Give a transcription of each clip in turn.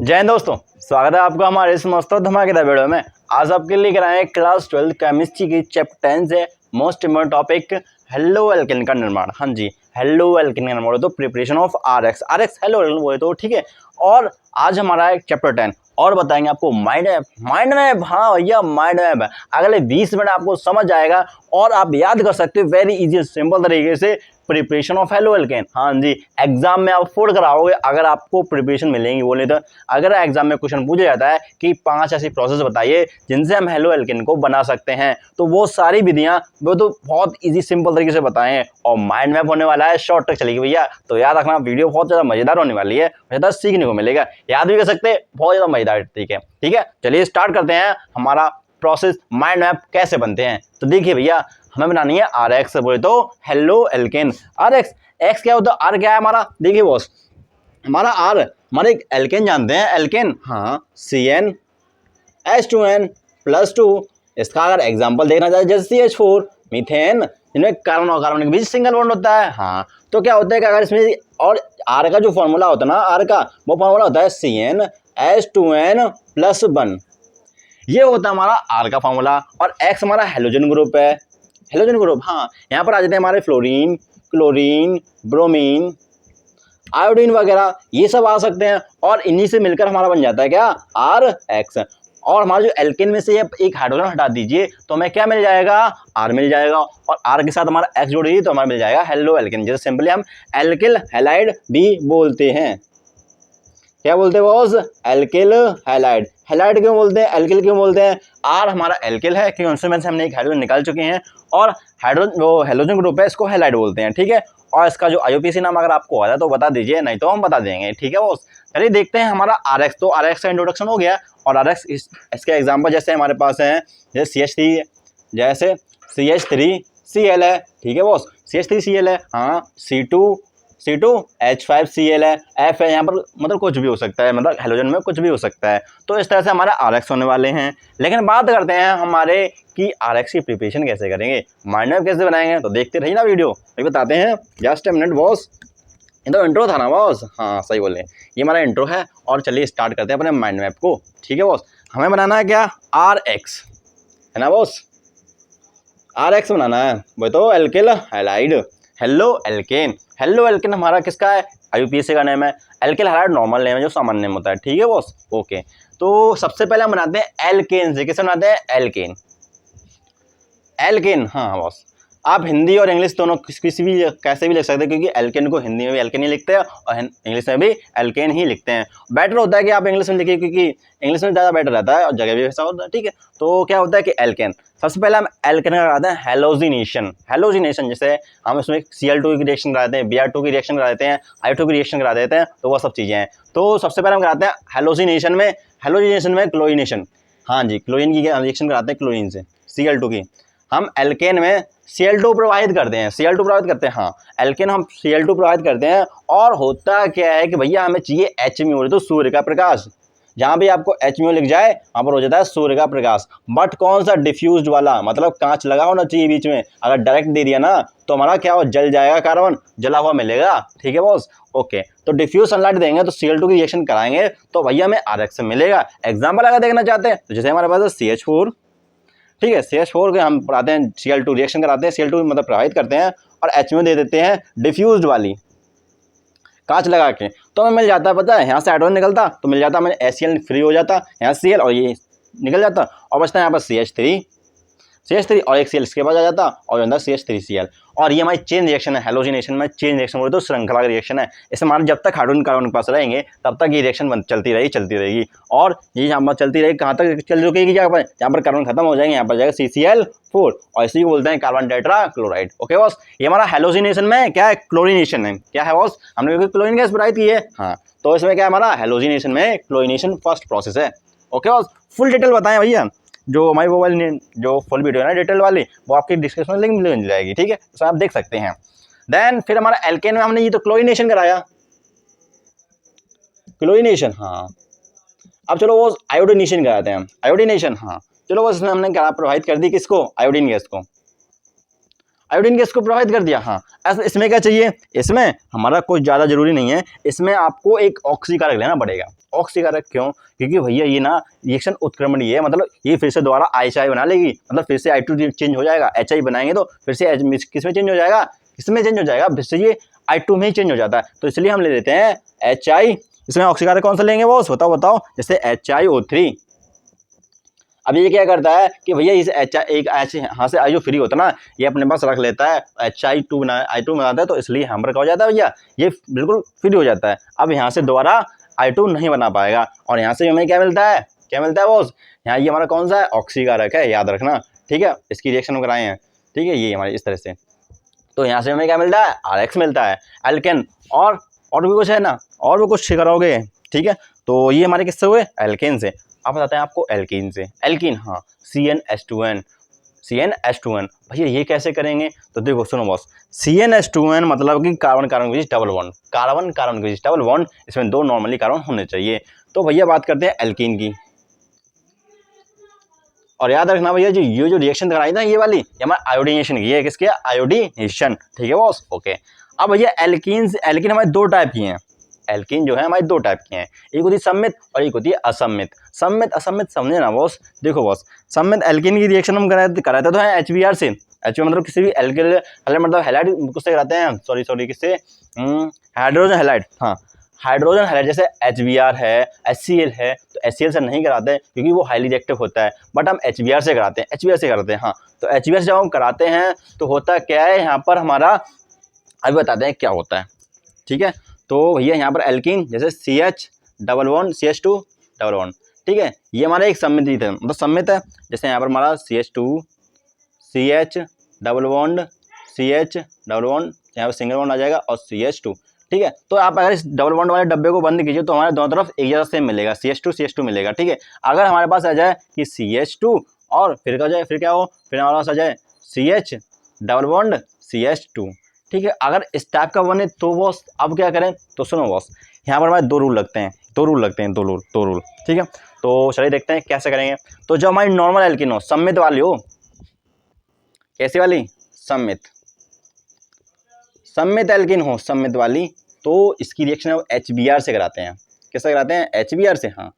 जय हिंद दोस्तों, स्वागत है आपका हमारे इस मस्त और धमाकेदार वीडियो में। आज आपके लिए कराएं क्लास 12 केमिस्ट्री की चैप्टर 10 से most important topic halo alkane का निर्माण। हाँ जी, हेलो एल्केन का निर्माण तो preparation of RX halo alkane बोले तो ठीक है। और आज हमारा है चैप्टर 10 और बताएंगे आपको माइंड मैप। हाँ भैया, माइंड मैप अगले 20 मिनट आपको समझ आएगा और आप याद कर सकते हो वेरी इजी सिंपल तरीके से प्रिपरेशन ऑफ हेलो एल्केन। हाँ जी, एग्जाम में आप फोड़ कराओगे अगर आपको प्रिपरेशन मिलेंगी बोले तो। अगर एग्जाम में क्वेश्चन पूछा जाता है कि 5 ऐसी प्रोसेस बताइए जिनसे हम हेलो एल्केन को बना सकते हैं, तो वो सारी विधियां वो तो बहुत इजी सिंपल तरीके से बताएं और माइंड मैप होने वाला है, शॉर्ट तक चलेगी भैया। तो याद रखना, वीडियो बहुत ज्यादा मजेदार होने वाली है, ज़्यादा सीखने को मिलेगा, याद भी कर सकते हैं, बहुत ज्यादा मजेदार। ठीक है, चलिए स्टार्ट करते हैं हमारा प्रोसेस माइंड मैप कैसे बनते हैं। तो देखिए भैया, हमें बनानी है आर एक्स, बोले तो haloalkane. R X, X क्या होता है, आर क्या है हमारा। देखिए बॉस, हमारा आर हमारे एक एल्केन जानते हैं, एल्केन हाँ CN H2N+2। इसका अगर एग्जांपल देखना चाहे जैसे CH4 मीथेन, जिनमें कार्बन और कार्बन के बीच सिंगल बॉन्ड होता है। हाँ, तो क्या होता है कि अगर इसमें और आर का जो फॉर्मूला होता है ना, आर का वो फॉर्मूला होता है CN H2N+1। ये होता है हमारा आर का फॉर्मूला। और एक्स हमारा हेलोजन ग्रुप है, हेलोजन ग्रुप। हाँ, यहाँ पर आ जाते हैं हमारे फ्लोरीन, क्लोरीन, ब्रोमीन, आयोडीन वगैरह, ये सब आ सकते हैं और इन्हीं से मिलकर हमारा बन जाता है क्या, आर एक्स। और हमारा जो एल्केन में से एक हाइड्रोजन हटा दीजिए तो हमें क्या मिल जाएगा, आर मिल जाएगा। और आर के साथ हमारा एक्स जोड़ दीजिए तो हमारा मिल जाएगा हेलो एल्केन, जिसे सिंपली हम एल्किल हैलाइड भी बोलते हैं। क्या बोलते हैं बॉस, एल्किल हैलाइड। हैलाइड क्यों बोलते हैं, एल्किल क्यों बोलते हैं। आर हमारा एल्किल है क्योंकि उसमें से हमने एक हाइड्रोजन निकाल चुके हैं, और हाइड्रोजन वो हेलोजन ग्रुप है, इसको हैलाइड बोलते हैं। ठीक है, और इसका जो IUPAC नाम अगर आपको आता है तो बता दीजिए, नहीं तो हम बता देंगे। ठीक है बॉस, चलिए देखते हैं हमारा आर एक्स। तो आर एक्स का इंट्रोडक्शन हो गया। और आर एक्स इसके एग्जाम्पल जैसे हमारे पास हैं, जैसे जैसे CH3Cl है। ठीक है बॉस, CH3Cl है। हाँ, C2H5Cl है, F है। यहाँ पर मतलब कुछ भी हो सकता है, मतलब हेलोजन में कुछ भी हो सकता है। तो इस तरह से हमारे आर एक्स होने वाले हैं। लेकिन बात करते हैं हमारे कि आर एक्स की प्रिपरेशन कैसे करेंगे, माइंड मैप कैसे बनाएंगे। तो देखते रहिए ना वीडियो, अभी बताते हैं। जस्ट ए मिनट बॉस, ये तो इंट्रो था ना बॉस। हाँ सही बोले, ये हमारा इंट्रो है। और चलिए स्टार्ट करते हैं अपने माइंड मैप को। ठीक है बॉस, हमें बनाना है क्या, आर एक्स है ना बॉस, आर एक्स बनाना है। वो तो alkyl halide halo alkane. Halo alkane हमारा किसका है, IUPAC का नेम है। एल्किल हैलाइड नॉर्मल नेम है, जो सामान्य नेम होता है। ठीक है बॉस, ओके। तो सबसे पहले हम बनाते हैं एल्केन से। किसे बनाते हैं, एल्केन। एल्केन हाँ बॉस, आप हिंदी और इंग्लिश दोनों किसी भी कैसे भी लिख सकते हैं, क्योंकि एल्केन को हिंदी में भी एल्केन ही लिखते हैं और इंग्लिश में भी एल्केन ही लिखते हैं। बेटर होता है कि आप इंग्लिश में लिखिए, क्योंकि इंग्लिश में ज़्यादा बेटर रहता है और जगह भी वैसा होता है। ठीक है, तो क्या होता है कि एल्केन, सबसे पहले हम एल्केन का कराते हैं हेलोजिनेशन। हेलोजिनेशन जैसे हम इसमें Cl2 की रिएक्शन कराते हैं, Br2 की रिएक्शन कराते हैं, I2 की रिएक्शन करा देते हैं, तो वो सब चीज़ें हैं। तो सबसे पहले हम कराते हैं हेलोजिनेशन में क्लोरीनेशन। हाँ जी, क्लोरीन की रिएक्शन कराते हैं क्लोरीन से Cl2 की। हम एल्केन में Cl2 प्रवाहित करते हैं, Cl2 प्रवाहित करते हैं। हाँ, एल्केन हम Cl2 प्रवाहित करते हैं। और होता क्या है कि भैया हमें चाहिए HMO, तो सूर्य का प्रकाश। जहाँ भी आपको HMO लिख जाए वहाँ पर हो जाता है सूर्य का प्रकाश। बट कौन सा, डिफ्यूज्ड वाला, मतलब कांच लगा होना चाहिए बीच में। अगर डायरेक्ट दे दिया ना तो हमारा क्या हो, जल जाएगा, कार्बन जला हुआ मिलेगा। ठीक है बॉस, ओके। तो डिफ्यूज सनलाइट देंगे तो Cl2 की रिएक्शन कराएंगे तो भैया हमें RX मिलेगा। एग्जाम्पल अगर देखना चाहते हैं तो जैसे हमारे पास है CH4। ठीक है, CH4 के हम पढ़ाते हैं, Cl2 रिएक्शन कराते हैं, Cl2 मतलब प्रभावित करते हैं और HMO दे देते हैं डिफ्यूज्ड वाली कांच लगा के। तो हमें मिल जाता है, पता है, यहाँ से हाइड्रोजन निकलता तो मिल जाता, मैंने HCl फ्री हो जाता, यहाँ Cl और ये निकल जाता और बचता है यहाँ पर CH3 और एक Cl इसके बाद आ जाता और अंदर CH3Cl। और ये हमारी चेन रिएक्शन है, हेलोजिनेशन में चेन रिएक्शन बोले तो श्रृंखला का रिएक्शन है। इसमें हमारे जब तक हाइड्रोजन कार्बन के पास रहेंगे तब तक ये रिएक्शन चलती रहेगी। और ये यहाँ पर चलती रहेगी, कहाँ तक चल रुकेगी, जहाँ पर कार्बन खत्म हो जाएंगे, यहाँ पर जाएगा CCl4 और इसी को बोलते हैं carbon tetra chloride. Okay boss, ये हमारा हेलोजिनेशन में क्या है, क्लोरीनेशन है। क्या है बॉस, हमने क्लोरीन गैस बनाई थी ये। हाँ, तो इसमें क्या है, हमारा हेलोजिनेशन में क्लोरीनेशन फर्स्ट प्रोसेस है। ओके बॉस, फुल डिटेल बताएं भैया, जो हमारी मोबाइल जो फुल वीडियो है ना डिटेल वाली, वो आपकी डिस्क्रिप्शन में लिंक मिल जाएगी। ठीक है, तो आप देख सकते हैं। देन फिर हमारा एल्केन में हमने ये तो क्लोरीनेशन कराया, क्लोरीनेशन। हाँ, अब चलो वो आयोडीनेशन कराते हैं, आयोडीनेशन। हाँ, चलो बस इसमें हमने प्रवाहित कर दी किसको, आयोडीन गैस को। आयोडीन गैस को प्रभावित कर दिया। हाँ, ऐसा इसमें क्या चाहिए, इसमें हमारा कुछ ज़्यादा जरूरी नहीं है, इसमें आपको एक ऑक्सीकारक लेना पड़ेगा। ऑक्सीकारक क्यों, क्योंकि भैया ये ना रिएक्शन उत्क्रमणीय है, मतलब ये फिर से दोबारा HI बना लेगी, मतलब फिर से I2 चेंज हो जाएगा, HI बनाएंगे तो फिर से किस में चेंज हो जाएगा, किसमें चेंज हो जाएगा, फिर से ये I2 में ही चेंज हो जाता है। तो इसलिए हम ले लेते हैं HI। इसमें ऑक्सीकारक कौन सा लेंगे बॉस, बताओ, जैसे HiO3। अब ये क्या करता है कि भैया इस एक यहाँ से आई जो फ्री होता है ना, ये अपने पास रख लेता है, HI2 बनाता है, तो इसलिए यहाँ पर क्या हो जाता है भैया, ये बिल्कुल फ्री हो जाता है। अब यहाँ से दोबारा I2 नहीं बना पाएगा, और यहाँ से हमें क्या मिलता है बॉस, यहाँ ये हमारा कौन सा है, ऑक्सीकारक है, याद रखना, ठीक है, इसकी रिएक्शन हम कराए हैं, ठीक है, ये हमारे इस तरह से। तो यहाँ से हमें क्या मिलता है, RX मिलता है, एल्केन, और भी कुछ है ना, और भी कुछ कराओगे, ठीक है। तो ये हमारे किससे हुए, एल्केन से। अब बताते हैं आपको एल्कीन से। एल्कीन, हाँ, CnH2n भैया ये कैसे करेंगे, तो देखो सुनो बॉस, CnH2n मतलब कि कार्बन कार्बन के बीच डबल बॉन्ड, कार्बन कार्बन के बीच डबल बॉन्ड, इसमें 2 नॉर्मली कार्बन होने चाहिए। तो भैया बात करते हैं एल्कीन की, और याद रखना भैया ये जो रिएक्शन कराई ना, ये वाली, ये हमारा आयोडीनेशन की है, किसके, आयोडीनेशन, ठीक है बॉस, ओके। अब भैया एल्कीन हमारे 2 टाइप की हैं, एल्कीन जो है हमारी 2 टाइप की हैं, एक होती है सम्मित और एक होती है असम्मित। सम्मित असम्मित समझे ना बॉस, देखो बॉस, सम्मित एल्कीन की रिएक्शन हम कराते तो है HBr से, HBr मतलब किसी भी एल्किल मतलब हैलाइड किससे कराते हैं, सॉरी किससे, हाइड्रोजन हैलाइड, हाँ, हाइड्रोजन हैलाइड, जैसे HBr है, HCl है, तो HCl से नहीं कराते क्योंकि वो हाईली रिएक्टिव होता है, बट हम HBr से कराते हैं, हाँ। तो HBr से जब हम कराते हैं तो होता क्या है, यहाँ पर हमारा अभी बताते हैं क्या होता है, ठीक है। तो भैया यहाँ पर एल्कीन जैसे CH double bond CH2 double bond, ठीक है, ये हमारा एक सम्मित है, मतलब सम्मित है, जैसे यहाँ पर हमारा CH2 CH double bond CH double bond, यहाँ पर सिंगल बॉन्ड आ जाएगा, और CH2, ठीक है। तो आप अगर इस डबल बॉन्ड वाले डब्बे को बंद कीजिए तो हमारे दोनों तरफ एक जैसा सेम मिलेगा, CH2 मिलेगा, ठीक है। अगर हमारे पास आ जाए कि CH2 और फिर क्या हो जाए, फिर क्या हो, फिर हमारे पास आ जाए CH डबल बॉन्ड CH2, ठीक है। अगर इस टाइप का बने तो बॉस अब क्या करें, तो सुनो बॉस, यहाँ पर हमारे 2 रूल लगते हैं, 2 रूल, ठीक है। तो चलिए देखते हैं कैसे करेंगे। तो जो हमारी नॉर्मल एल्कीन हो, सम्मित वाली हो, कैसी वाली, सम्मित एल्कीन हो, सम्मित वाली, तो इसकी रिएक्शन हम HBr से कराते हैं। किससे कराते हैं, HBr से, हाँ,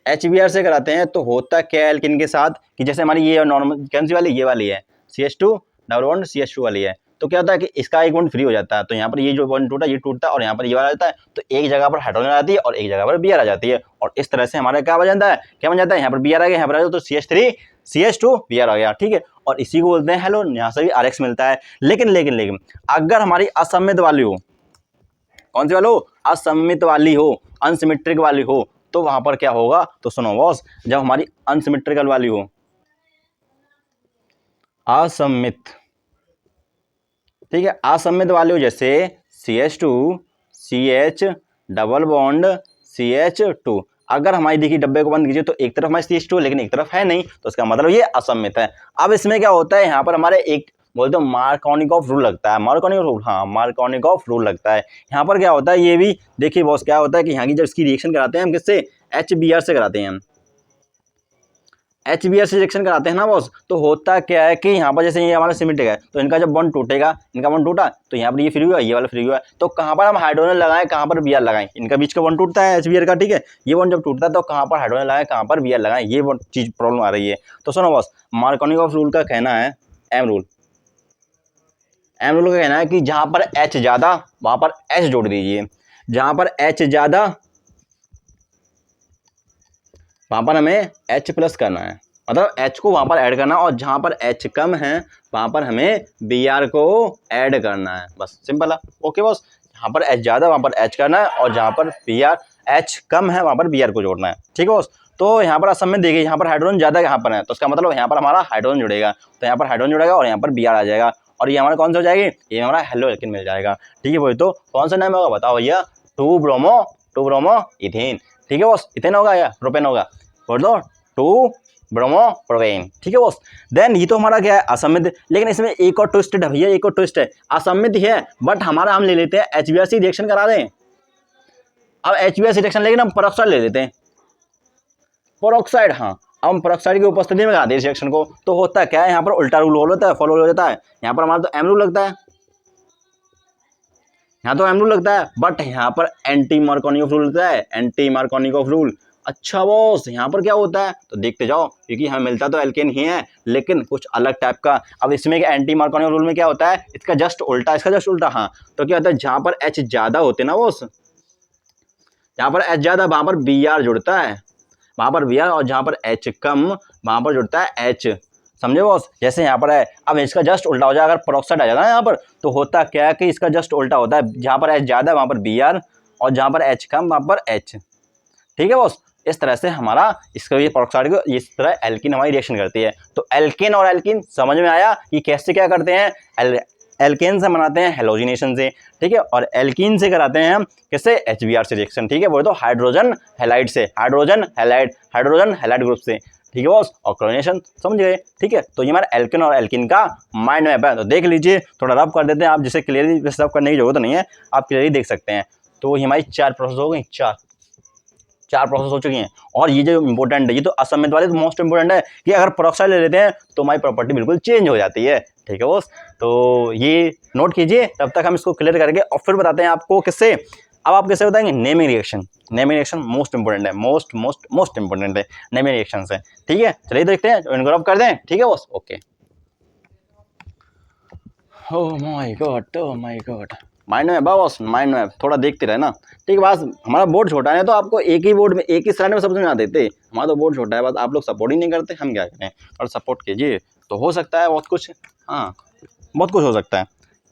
HBr से कराते हैं। तो होता क्या एल्कीन के साथ कि जैसे हमारी ये नॉर्मल कौन सी वाली, ये वाली है, CH2 डबल बॉन्ड CH2 वाली है, तो क्या होता है कि इसका एक बॉन्ड फ्री हो जाता है, तो यहाँ पर ये जो बॉन्ड टूटा, ये टूटता है, और यहाँ पर ये वाला जाता है, तो एक जगह पर हाइड्रोजन आ जाती है और एक जगह पर Br आ जाती है, और इस तरह से हमारा क्या बन जाता है, यहाँ पर Br आ गया, यहाँ पर आ गया, तो CH3 CH2 Br आ गया, ठीक है। और इसी को बोलते हैं हेलो, यहाँ से भी RX मिलता है। लेकिन अगर हमारी असम्मित वाली हो, कौन सी वाली हो, असम्मित वाली हो, अनसिमेट्रिक वाली हो, तो वहां पर क्या होगा, तो सुनो बॉस, जब हमारी अनसिमेट्रिकल वाली हो, असम्मित, ठीक है, असम्मित वाली हो, जैसे CH2 CH double bond CH2, अगर हमारी देखिए डब्बे को बंद कीजिए तो एक तरफ हमारी CH2 लेकिन एक तरफ है नहीं, तो इसका मतलब ये असम्मित है। अब इसमें क्या होता है, यहाँ पर हमारे एक बोलते हैं मार्कोनिकॉफ रूल लगता है, मार्कोनिकॉफ रूल लगता है। यहाँ पर क्या होता है, ये भी देखिए बॉस, क्या होता है कि यहाँ की जब इसकी रिएक्शन कराते हैं हम किससे, HBr से कराते हैं हम, HBr से रिएक्शन कराते हैं ना बॉस, तो होता क्या है कि यहाँ पर जैसे ये हमारा सिमेट्रिक है, तो इनका जब बॉन्ड टूटेगा, इनका बॉन्ड टूटा, तो यहाँ पर ये फ्री हुआ, ये वाला फ्री हुआ, तो कहाँ पर हम हाइड्रोजन लगाएं, कहाँ पर Br लगाएं, इनका बीच का बॉन्ड टूटता है HBr का, ठीक है। ये बॉन्ड जब टूटता है तो कहाँ पर हाइड्रोजन लगाएं, कहाँ पर Br लगाएं, ये चीज प्रॉब्लम आ रही है। तो सुनो बॉस, मार्कोनिकॉफ रूल का कहना है, एम रूल का कहना है कि जहाँ पर H ज्यादा वहां पर H जोड़ दीजिए, जहाँ पर H ज्यादा वहां पर हमें H प्लस करना है, मतलब H को वहां पर ऐड करना, और जहां पर H कम है वहां पर हमें Br को ऐड करना है, बस सिंपल है, ओके बॉस। जहां पर H ज्यादा वहां पर H करना है, और जहां पर H कम है वहां पर Br को जोड़ना है, ठीक है बॉस। तो यहाँ पर असम में देखिए, यहाँ पर हाइड्रोजन ज्यादा यहाँ पर है, तो इसका मतलब यहाँ पर हमारा हाइड्रोजन जुड़ेगा, तो यहाँ पर हाइड्रोजन जुड़ेगा और यहाँ पर Br आ जाएगा, और ये हमारा कौन सा हो जाएगी, ये हमारा हेलो एल्केन मिल जाएगा, ठीक है भाई। तो कौन सा नाम होगा बताओ भैया, 2 ब्रोमो इथेन, ठीक है बॉस, इथेन होगा या प्रोपेन होगा, बोल दो 2 ब्रोमो प्रोपेन, ठीक है बॉस। देन ये तो हमारा क्या है, असम्मित, लेकिन इसमें एक और ट्विस्ट है भैया, एक और ट्विस्ट है, असम्मित ही है बट हमारा हम ले लेते हैं HBr से रिएक्शन करा दें। अब HBr से रिएक्शन लेकिन हम पेरोक्साइड ले लेते हैं, पेरोक्साइड, हाँ, अब हम पेरोक्साइड की उपस्थिति में कराते हैं इस रिएक्शन को, तो होता क्या है, यहाँ पर उल्टा रूल होता है, फॉलो हो जाता है। यहाँ पर हमारा तो एम रूल लगता है, यहाँ तो एम रूल लगता है, बट यहाँ पर एंटी मार्कोनियोव रूल लगता है, एंटी मार्कोनियोव रूल। अच्छा बॉस, यहाँ पर क्या होता है तो देखते जाओ, क्योंकि हमें मिलता तो एल्केन ही है लेकिन कुछ अलग टाइप का। अब इसमें एंटी मार्कोनियोव रूल में क्या होता है, इसका जस्ट उल्टा, इसका जस्ट उल्टा। हाँ, तो क्या होता है, जहाँ पर एच ज्यादा होते ना बॉस, जहाँ पर एच ज्यादा वहां पर बी आर जुड़ता है, वहां पर बी आर, और जहाँ पर एच कम वहां पर जुड़ता है एच। समझे बॉस, जैसे यहाँ पर है। अब इसका जस्ट उल्टा हो जाए, अगर पेरोक्साइड आ जाता है यहाँ पर, तो होता क्या है कि इसका जस्ट उल्टा होता है, जहाँ पर एच ज्यादा है वहां पर बी आर, और जहाँ पर एच कम वहां पर एच। ठीक है बॉस, इस तरह से हमारा इसका ये पेरोक्साइड को इस तरह एल्किन हमारी रिएक्शन करती है। तो एल्किन और एल्किन समझ में आया कि कैसे क्या करते हैं। एल्केन से बनाते हैं हेलोजिनेशन से, ठीक है, और एल्कीन से कराते हैं हम किससे, HBr से रिएक्शन। ठीक है, वो तो हाइड्रोजन हैलाइड से, हाइड्रोजन हैलाइड ग्रुप से। ठीक है बॉस, और क्लोरीनेशन समझ गए। ठीक है, तो ये हमारा एल्किन और एल्किन का माइंड मैप है। तो देख लीजिए, थोड़ा रब कर देते हैं आप, जिसे क्लियरली रब करने की जरूरत नहीं है, आप क्लियरली देख सकते हैं। तो ये हमारी 4 प्रोसेस हो गई, चार प्रोसेस हो चुकी हैं। और ये जो इंपॉर्टेंट है, ये तो असमित वाले तो मोस्ट इंपॉर्टेंट है कि अगर पेरोक्साइड ले लेते हैं तो हमारी प्रॉपर्टी बिल्कुल चेंज हो जाती है। ठीक है बॉस, तो ये नोट कीजिए, तब तक हम इसको क्लियर करके और फिर बताते हैं आपको किससे। अब आप कैसे बताएंगे, naming reaction. Naming reaction most important है, मोस्ट इंपॉर्टेंट है नेमिंग रिएक्शन से। ठीक है, चलिए देखते हैं, इनको रब कर दें। ठीक है boss, okay. Oh my God, mind map boss, mind map थोड़ा देखते रहे ना। ठीक है, बस हमारा बोर्ड छोटा है तो आपको एक ही बोर्ड में, एक ही स्लाइड में सब समझा देते। हमारा तो बोर्ड छोटा है, बस आप लोग सपोर्ट ही नहीं करते, हम क्या करें। और सपोर्ट कीजिए तो हो सकता है बहुत कुछ, हाँ बहुत कुछ हो सकता है।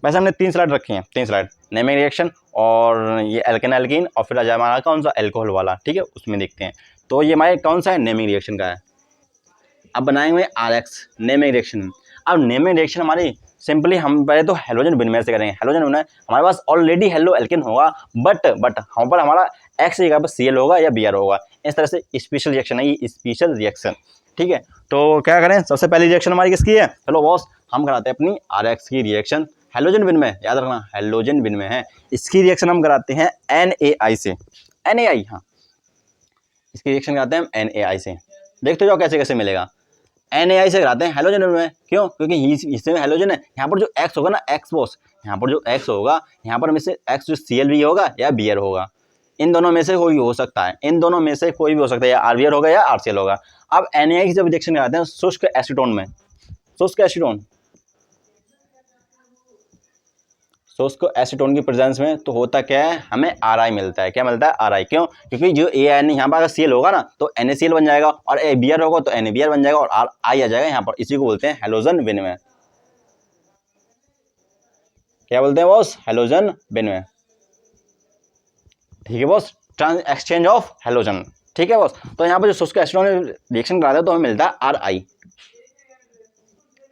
वैसे हमने 3 स्लाइड रखी हैं, 3 स्लाइड, नेमिंग रिएक्शन और ये एल्केन एल्कीन, और फिर आ जाए हमारा कौन सा, एल्कोहल वाला। ठीक है, उसमें देखते हैं। तो ये हमारे कौन सा है, नेमिंग रिएक्शन का है। अब बनाएंगे RX नेमिंग रिएक्शन। अब नेमिंग रिएक्शन हमारी सिंपली हम पहले तो हेलोजन विनिमय से करेंगे। हेलोजन विनिमय हमारे पास ऑलरेडी हेलो एल्केन होगा, बट हम पर हमारा एक्स की जगह पर Cl होगा या Br होगा। इस तरह से स्पेशल रिएक्शन है ये, स्पेशल रिएक्शन। ठीक है, तो क्या करें, सबसे पहली रिएक्शन हमारी किसकी है, चलो बॉस हम कराते हैं अपनी RX की रिएक्शन। हेलोजन विनिमय, याद रखना हेलोजन विनिमय है, इसकी रिएक्शन हम कराते हैं NaI से। NaI, हाँ, इसकी रिएक्शन कराते हैं हम NaI से। देखते जाओ कैसे कैसे मिलेगा। NaI से कराते हैं हेलोजन में, क्यों, क्योंकि इसमें हेलोजन है। यहाँ पर जो X होगा ना, X बॉस, यहाँ पर जो X होगा, यहाँ पर में से X जो Cl होगा या Br होगा, इन दोनों में से कोई हो सकता है, इन दोनों में से कोई भी हो सकता है, या RBr होगा या RCl होगा। अब NaI की जब रिएक्शन कराते हैं शुष्क एसीटोन में, शुष्क एसीटोन की प्रेजेंस में, तो होता क्या है, हमें Ri मिलता है। क्या मिलता है, Ri, क्यों, क्योंकि जो AN यहाँ पर अगर Cl होगा ना तो NaCl बन जाएगा, और Br होगा तो NaBr बन जाएगा, और I आ जाएगा यहाँ पर। इसी को बोलते हैं हेलोजन विनिमय। क्या बोलते हैं बॉस, हेलोजन विनिमय। ठीक है बॉस, एक्सचेंज ऑफ हेलोजन। ठीक है बॉस, तो यहाँ पर जो शुष्क एसीटोन रिएक्शन कराते हैं तो हमें मिलता है Ri,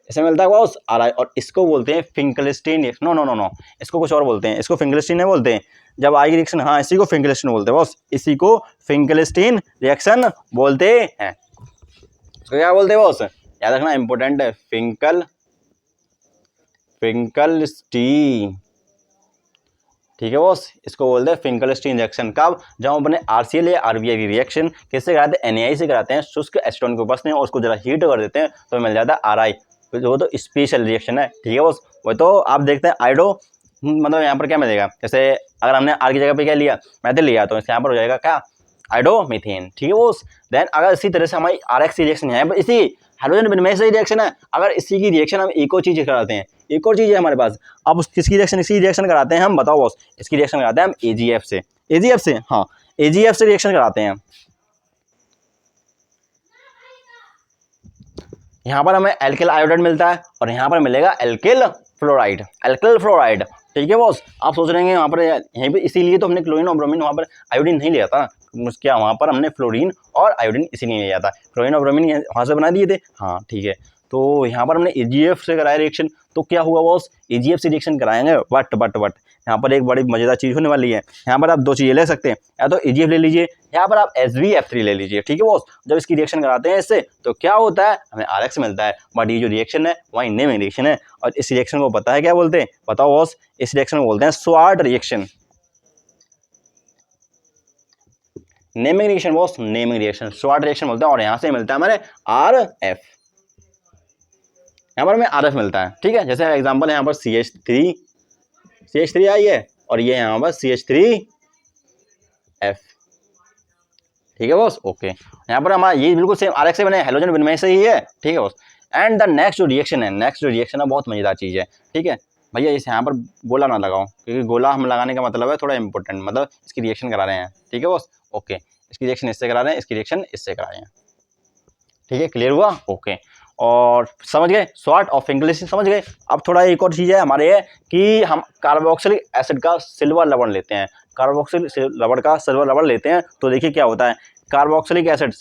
इसे मिलता है बॉस Ri, और इसको बोलते हैं फिंकलस्टीन। नो, इसको कुछ और बोलते हैं, इसको फिंकलस्टीन नहीं बोलते हैं। जब आई रिएक्शन, हाँ इसी को फिंकलस्टीन बोलते हैं बॉस, इसी को फिंकलस्टीन रिएक्शन बोलते हैं। तो क्या बोलते हैं बॉस, याद रखना इंपॉर्टेंट है, फिंकलस्टीन। ठीक है बॉस, इसको बोलते हैं फिंकलस्टीन रिएक्शन। कब, जब हम अपने RCl या RBr की रिएक्शन किससे कराते हैं, NaI से कराते हैं, शुष्क एसीटोन के ऊपर से, और उसको जरा हीट कर देते हैं तो मिल जाता है Ri। वो तो स्पेशल रिएक्शन है। ठीक है बॉस, वो तो आप देखते हैं आइडो, मतलब यहाँ पर क्या मिलेगा, जैसे अगर हमने R की जगह पे क्या लिया, मैथिल लिया, तो यहाँ पर हो जाएगा क्या, आइडोमीथेन। ठीक है बॉस, देन अगर इसी तरह से हमारी RX की रिएक्शन है, इसी हेलोजन विनिमय से रिएक्शन है, अगर इसी की रिएक्शन हम एक और चीज़ कराते हैं, एक और चीज़ है हमारे पास। अब किसकी रिएक्शन, इसी रिएक्शन कराते हैं हम, बताओ बॉस, इसकी रिएक्शन कराते हैं हम AgF से। AgF से, हाँ AgF से रिएक्शन कराते हैं। यहाँ पर हमें एल्किल आयोडाइड मिलता है, और यहाँ पर मिलेगा एल्किल फ्लोराइड। ठीक है बॉस, आप सोच रहे हैं वहाँ पर, यहीं पे इसीलिए तो हमने क्लोरीन और ब्रोमीन, वहाँ पर आयोडीन नहीं लिया था क्या, वहाँ पर हमने फ्लोरीन और आयोडीन इसीलिए लिया था, क्लोरीन और ब्रोमीन वहाँ से बना दिए थे। हाँ ठीक है, तो यहाँ पर हमने AgF से कराया रिएक्शन, तो क्या हुआ बॉस, AgF से रिएक्शन कराएंगे, बट यहाँ पर एक बड़ी मजेदार चीज़ होने वाली है। यहाँ पर आप 2 चीज़ें ले सकते हैं, या तो AgF ले लीजिए, यहाँ पर आप SbF3 ले लीजिए। ठीक है बॉस, जब इसकी रिएक्शन कराते हैं इससे तो क्या होता है, हमें RX मिलता है, बट ये जो रिएक्शन है वही नेमिंग रिएक्शन है। और इस रिएक्शन को पता है क्या बोलते हैं, बताओ बॉस, इस रिएक्शन को बोलते हैं sword reaction. Naming reaction boss, naming reaction short reaction बोलते हैं, और यहाँ से मिलता है हमारे आर एफ, यहाँ पर हमें आर एफ मिलता है, ठीक है। जैसे एग्जाम्पल यहाँ पर CH3 आई है, और ये यहाँ पर CH3F, ठीक है बॉस, ओके। यहाँ पर हमारा ये बिल्कुल सेम आर एक्स से बने हेलोजन विनिमय से ही है, ठीक है बॉस। एंड द नेक्स्ट जो रिएक्शन है बहुत मजेदार चीज़ है, ठीक है भैया। इस यहाँ पर गोला ना लगाओ, क्योंकि गोला हम लगाने का मतलब है थोड़ा इंपॉर्टेंट, मतलब इसकी रिएक्शन करा रहे हैं, ठीक है बॉस, ओके। इसकी रिएक्शन इससे करा रहे हैं, इसकी रिएक्शन इससे करा रहे हैं, ठीक है, क्लियर हुआ, ओके। और समझ गए, शॉर्ट ऑफ इंग्लिश समझ गए। अब थोड़ा एक और चीज़ है हमारे ये कि हम कार्बोक्सिलिक एसिड का सिल्वर लवण लेते हैं, कार्बोक्सिलिक लवण का सिल्वर लवण लेते हैं, तो देखिए क्या होता है। कार्बोक्सिलिक एसिड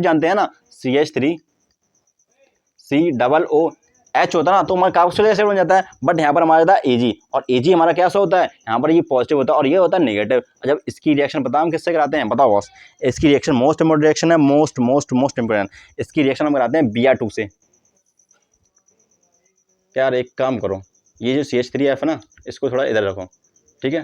जानते हैं ना, CH3COOH होता है ना, तो हमारा कार्बोक्सिलिक एसिड बन जाता है। बट यहाँ पर हमारा जाता है Ag, और Ag हमारा कैसा होता है, यहाँ पर ये पॉजिटिव होता है और ये होता है नेगेटिव। जब इसकी रिएक्शन पता हम किससे कराते हैं, बताओ बॉस। इसकी रिएक्शन मोस्ट इंपोर्टेंट रिएक्शन है, मोस्ट इंपोर्टेंट। इसकी रिएक्शन हम कराते हैं Br2 से। यार एक काम करो, ये जो CH3F है ना, इसको थोड़ा इधर रखो, ठीक है,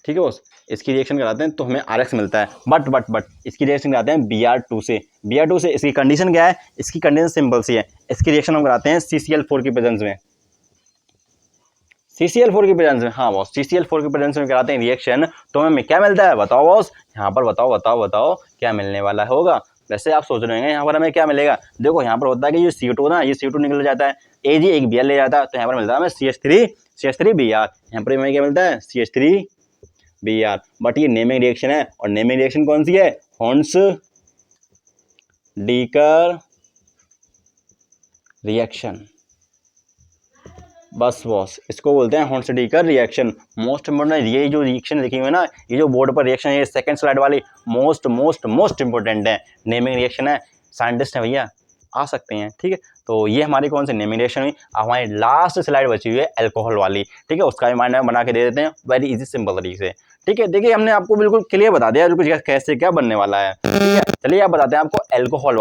ठीक है बॉस। इसकी रिएक्शन कराते हैं तो हमें RX मिलता है, बट इसकी रिएक्शन कराते हैं Br2 से। Br2 से इसकी कंडीशन क्या है, इसकी कंडीशन सिंपल सी है। इसकी रिएक्शन हम कराते हैं CCl4 की प्रेजेंस में, CCl4 की प्रेजेंस में, हाँ बॉस, CCl4 की प्रेजेंस में कराते हैं रिएक्शन, तो हमें क्या मिलता है, बताओ बॉस। यहाँ पर बताओ क्या मिलने वाला होगा। वैसे आप सोच रहे हैं यहाँ पर हमें क्या मिलेगा, देखो यहाँ पर होता है कि ये CO2 ना, ये CO2 निकल जाता है, Ag एक Br ले जाता है, तो यहाँ पर मिलता है हमें CH3Br। यहाँ पर हमें क्या मिलता है, CH3Br। बट ये नेमिंग रिएक्शन है, और नेमिंग रिएक्शन कौन सी है, हॉर्न्स-डीकर रिएक्शन, बस बॉस, इसको बोलते हैं हॉर्न्स-डीकर रिएक्शन। मोस्ट इंपोर्टेंट ये जो रिएक्शन लिखी हुई है ना, ये जो बोर्ड पर रिएक्शन है, ये सेकंड स्लाइड वाली मोस्ट इंपोर्टेंट है, नेमिंग रिएक्शन है। साइंटिस्ट है भैया, आ सकते हैं, ठीक है। तो ये हमारी कौन सी नेमिंग रिएक्शन हुई। हमारी लास्ट स्लाइड बची हुई है अल्कोहल वाली, ठीक है, उसका भी माइंड में बना के दे देते हैं वेरी इजी सिंपल तरीके से, ठीक है। देखिए हमने आपको बिल्कुल क्लियर बता दिया बिल्कुल कैसे क्या बनने वाला है, ठीक है। चलिए आप बताते हैं आपको अल्कोहल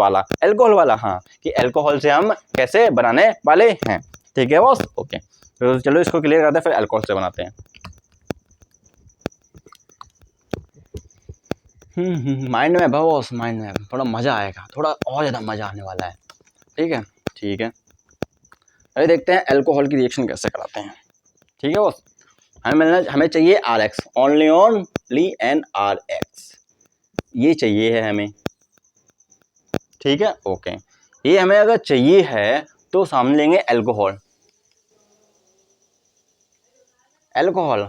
वाला, हाँ, कि अल्कोहल से हम कैसे बनाने वाले हैं, ठीक है बॉस, ओके। तो चलो इसको क्लियर करते हैं, फिर अल्कोहल से बनाते हैं। माइंड में बॉस, माइंड में थोड़ा मज़ा आएगा, थोड़ा और ज़्यादा मज़ा आने वाला है, ठीक है। अरे देखते हैं अल्कोहल की रिएक्शन कैसे कराते हैं, ठीक है बॉस। हमें चाहिए RX, ओनली एन RX, ये चाहिए है हमें, ठीक है, ओके। ये हमें अगर चाहिए है तो सामने लेंगे अल्कोहल,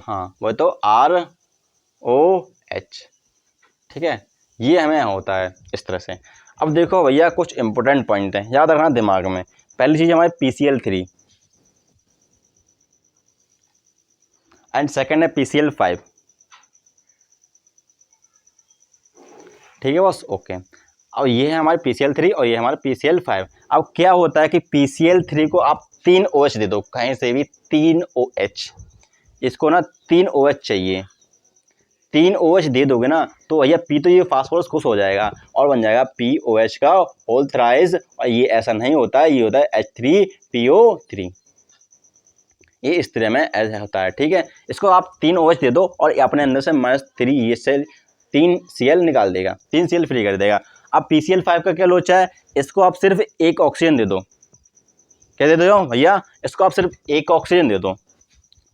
हाँ वो तो ROH, ठीक है। ये हमें होता है इस तरह से। अब देखो भैया कुछ इंपॉर्टेंट पॉइंट है, याद रखना दिमाग में। पहली चीज़ हमारे PCl3 एंड सेकेंड है PCl5, ठीक है बॉस, ओके। अब ये है हमारे PCl3 और ये हमारे PCl5। अब क्या होता है कि PCl3 को आप 3 OH दे दो, कहीं से भी 3 OH, इसको ना 3 OH चाहिए, 3 OH दे दोगे ना तो भैया P तो ये फास्फोरस खुश हो जाएगा और बन जाएगा POH का होल थ्राइस। और ये ऐसा नहीं होता है, ये होता है H3PO3, ये इस तरह में ऐसा होता है, ठीक है। इसको आप 3 OH दे दो और अपने अंदर से -3 ये सेल 3 Cl निकाल देगा, 3 Cl फ्री कर देगा। अब PCl5 का क्या लोचा है, इसको आप सिर्फ एक ऑक्सीजन दे दो, क्या दे दो भैया, इसको आप सिर्फ एक ऑक्सीजन दे दो,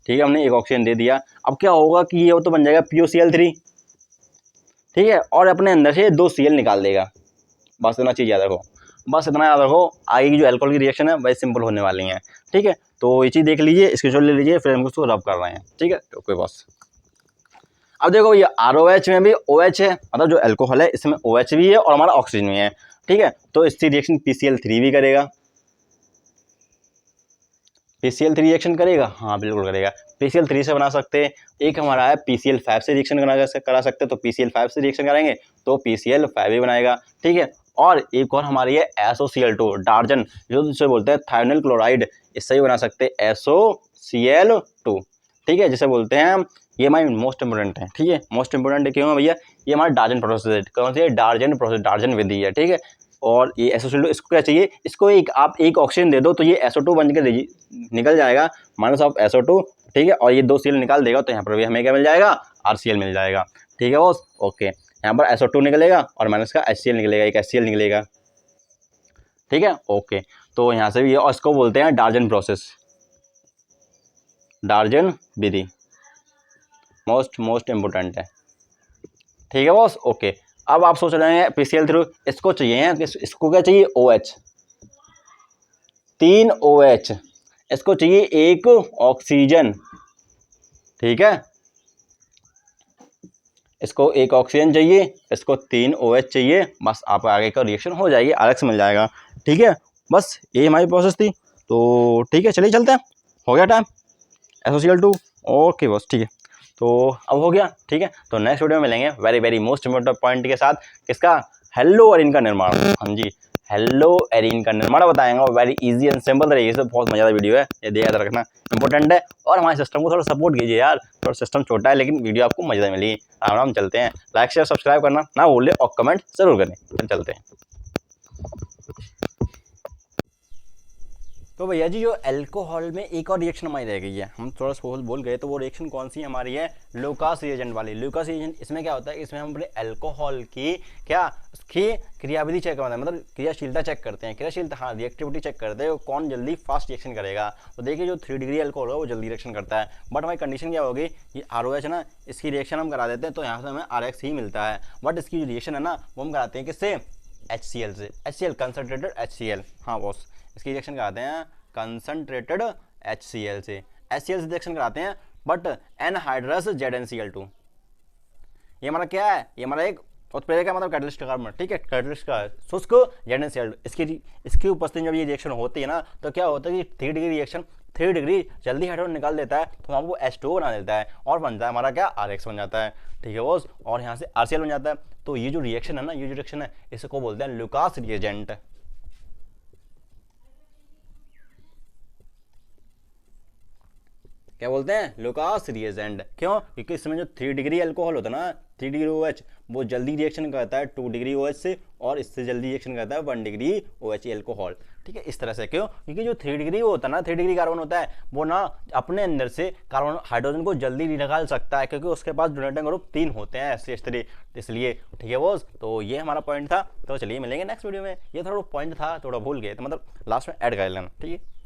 ठीक है। हमने एक ऑक्सीजन दे दिया। अब क्या होगा कि ये तो बन जाएगा POCl3, ठीक है, और अपने अंदर से 2 Cl निकाल देगा। बस इतना चीज़ याद रखो, बस इतना याद रखो। आगे की जो अल्कोहल की रिएक्शन है वही सिंपल होने वाली है, ठीक है। तो ये चीज़ देख लीजिए, स्क्रीनशॉट ले लीजिए, फिर हम उसको रब कर रहे हैं, ठीक है, ओके बॉस। अब देखो ये ROH में भी OH है, मतलब जो अल्कोहल है इसमें OH भी है और हमारा ऑक्सीजन भी है, ठीक है। तो इसकी रिएक्शन PCl3 भी करेगा, PCl3 रिएक्शन करेगा, हाँ बिल्कुल करेगा। PCl3 से बना सकते हैं, एक हमारा है PCl5 से रिएक्शन करा सकते हैं, तो PCl5 से रिएक्शन करेंगे तो PCl5 ही बनाएगा, ठीक है। और एक और हमारी है SOCl2, डार्जन, जो जिसे बोलते हैं थायोनिल क्लोराइड, इससे ही बना सकते हैं SOCl2, ठीक है, जिसे बोलते हैं हम। ये हमारी मोस्ट इंपोर्टेंट है, ठीक है, मोस्ट इंपोर्टेंट क्यों है भैया, ये हमारा डार्जन प्रोसेस है। कौन सी है, डार्जन प्रोसेस, डार्जन विधि है, ठीक है। और ये SO2 इसको क्या चाहिए, इसको आप एक ऑक्सीजन दे दो तो ये SO2 बन के निकल जाएगा माइनस ऑफ SO2, ठीक है, और ये 2 Cl निकाल देगा तो यहाँ पर भी हमें क्या मिल जाएगा, RCl मिल जाएगा, ठीक है बॉस। ओके, यहाँ पर SO2 निकलेगा और माइनस का HCl निकलेगा, एक HCl निकलेगा, ठीक है। ओके, तो यहाँ से भी और इसको बोलते हैं डार्जन प्रोसेस, डार्जन विधि मोस्ट इम्पोर्टेंट है, ठीक है बॉस। ओके, अब आप सोच रहे हैं PCl3 इसको चाहिए है, इसको क्या चाहिए, OH, 3 OH, इसको चाहिए 1 ऑक्सीजन, ठीक है, इसको 1 ऑक्सीजन चाहिए, इसको 3 OH चाहिए, बस आप आगे का रिएक्शन हो जाएगी, RX मिल जाएगा, ठीक है। बस ये हमारी प्रोसेस थी, तो ठीक है चलिए चलते हैं, हो गया टाइम, SOCl2, ओके बस ठीक है, तो अब हो गया, ठीक है। तो नेक्स्ट वीडियो में मिलेंगे very very most important point के साथ, किसका, हेलो एरीन का निर्माण, हाँ जी, हेलो एरीन का निर्माण बताएंगे, वेरी इजी एंड सिंपल तरीके से, बहुत मजेदार वीडियो है, ये याद रखना इंपॉर्टेंट है, और हमारे सिस्टम को थोड़ा सपोर्ट कीजिए यार, थोड़ा सिस्टम छोटा है लेकिन वीडियो आपको मजेदार मिली, आराम चलते हैं, लाइक शेयर सब्सक्राइब करना ना भूलें और कमेंट जरूर करें, फिर चलते हैं। तो भैया जी जो अल्कोहल में एक और रिएक्शन हमारी रह गई है, हम थोड़ा सा बोल गए, तो वो रिएक्शन कौन सी हमारी है, लुकास रिएजेंट वाली। लुकास रिएजेंट इसमें क्या होता है, इसमें हम अपने अल्कोहल की क्या उसकी क्रियाविधि चेक करते हैं, मतलब क्रियाशीलता चेक करते हैं, क्रियाशीलता हाँ रिएक्टिविटी चेक करते हैं, कौन जल्दी फास्ट रिएक्शन करेगा। तो देखिए जो 3 डिग्री अल्कोहल होगा वो जल्दी रिएक्शन करता है, बट हमारी कंडीशन क्या होगी, ये ROH है ना, इसकी रिएक्शन हम करा देते हैं तो यहाँ से हमें RX ही मिलता है, बट इसकी जो रिएक्शन है ना वो हम कराते हैं किससे, HCl से, HCl कंसनट्रेटेड HCl, हाँ बॉस, इसकी रिएक्शन कराते हैं कंसनट्रेटेड HCl से, HCl से रिएक्शन कराते हैं, बट एनहाइड्रस ZnCl2, ये हमारा क्या है, ये हमारा एक उत्प्रेरक का मतलब कैटलिस्ट का कार्बन, ठीक है, कैटलिस्ट का शुष्क ZnCl2, इसकी उपस्थिति जब ये रिएक्शन होती है ना तो क्या होता है कि 3 डिग्री रिएक्शन 3 डिग्री जल्दी हाइड्रोजन निकाल देता है तो हमको H2O बना देता है और बनता है हमारा क्या, RX बन जाता है, ठीक है बॉस, और यहाँ से RCl बन जाता है। तो ये जो रिएक्शन है ना, ये जो रिएक्शन है इसको बोलते हैं लुकास रिएजेंट, क्या बोलते हैं, लुकास रिएजेंट, क्यों, क्योंकि इसमें जो 3 डिग्री अल्कोहल होता है ना, 3 डिग्री OH, वो जल्दी रिएक्शन करता है 2 डिग्री OH से, और इससे जल्दी रिएक्शन करता है 1 डिग्री OH अल्कोहल, ठीक है, इस तरह से। क्यों, क्योंकि जो 3 डिग्री होता है ना, 3 डिग्री कार्बन होता है वो ना अपने अंदर से कार्बन हाइड्रोजन को जल्दी निकाल सकता है, क्योंकि उसके पास डोनेटिंग ग्रुप 3 होते हैं SH3, इसलिए, ठीक है बॉस। तो ये हमारा पॉइंट था, तो चलिए मिलेंगे नेक्स्ट वीडियो में, ये थोड़ा पॉइंट था, थोड़ा भूल गए तो मतलब लास्ट में ऐड कर लेना, ठीक है।